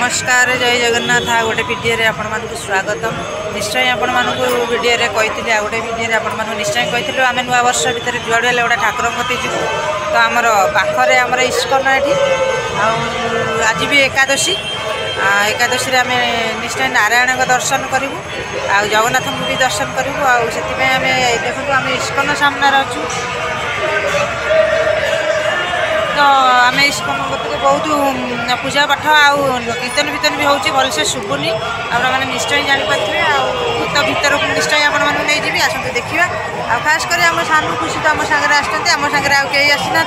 नमस्कार जय जगन्नाथ आ गोटे वीडियो रे आपण मानक स्वागतम। निश्चय आपण मानक वीडियो रे कहिथिले आ गोटे वीडियो रे आपण मानक निश्चय कहिथिले आमे नुआ वर्ष भितर जुआडे ले गोटे ठाकुर मते जिवु तो आमर पाखरे आमर इस्कन एठी आज भी एकादशी एकादशी रे आमे निश्चय नारायण का दर्शन करिवु आ जगन्नाथ को भी दर्शन करिवु आ सेति पे आमे देखु आमे इस्कन सामने रे अछु तो आम इस्कन बहुत पूजा पाठ कीर्तन वीर्तन भी होची भलसे शुभुनी आपने निश्चय जापारे तो भीतर को निश्चय आपजी आसते देखा आ खास कर आम सानू खुशी तो आम सागर आम सागर आई आसीना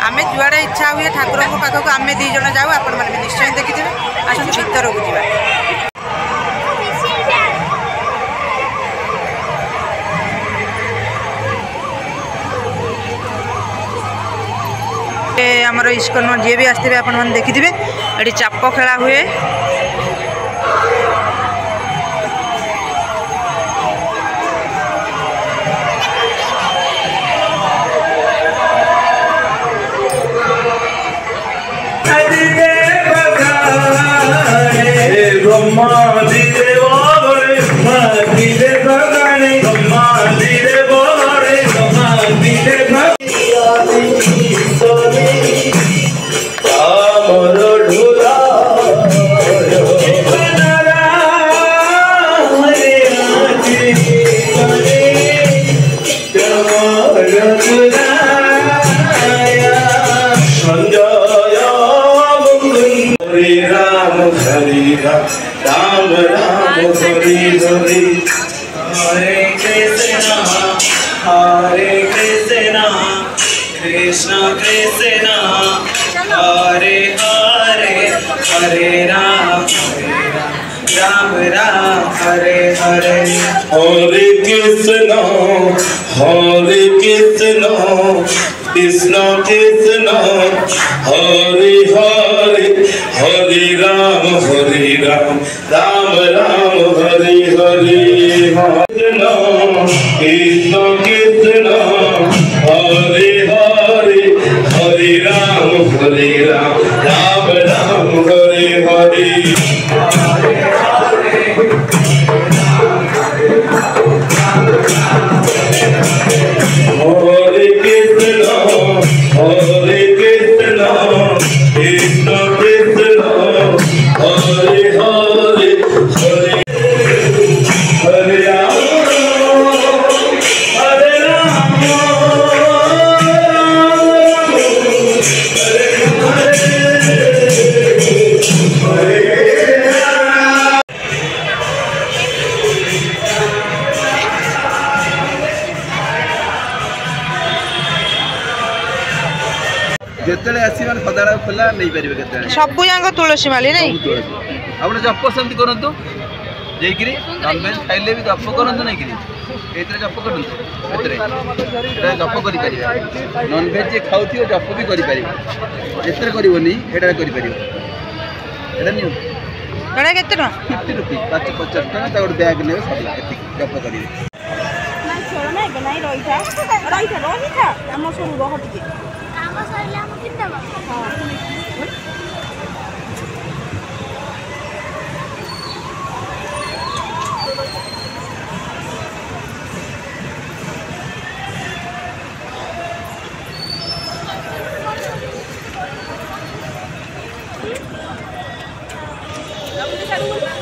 आम जुआड़े इच्छा हुए ठाकुर पाखक आम दी जन जाऊ आपण मैंने निश्चय देखिथे आसते भीतर को जा आमर इस्कन जी भी आसते आप देखिथे ये चाप खेला हुए राम राम हरि हरि हरे कृष्ण कृष्ण कृष्ण हरे हरे हरे राम राम राम हरे हरे हरे कृष्ण कृष्ण कृष्ण हरे हरे हरे राम राम राम हरे हरे कृष्ण कृष्ण हरे हरे हरे राम राम राम हरे हरे जेतले आसी माने सदारा खोला नहीं परिबे केतले सबु यांग तुलसी माली नहीं आपने जप संति करंतु जेगिरी नॉनवेज खाइले भी जप करंतु नहीं गिरी एतरे जप करंतु एतरे एटा जप करि परिबे नॉनवेज जे खाउथियो जप भी करि परिबे एतरे करिवोनी एटा करि परिबे एटा नियो एटा केते न 50 रुपीस 50 टका ता बैग नेबे सबला एति जप करिवे ना छोड़ ना के नहीं रहिथा हम सब रह टिके काम सरिला हम किनबा हां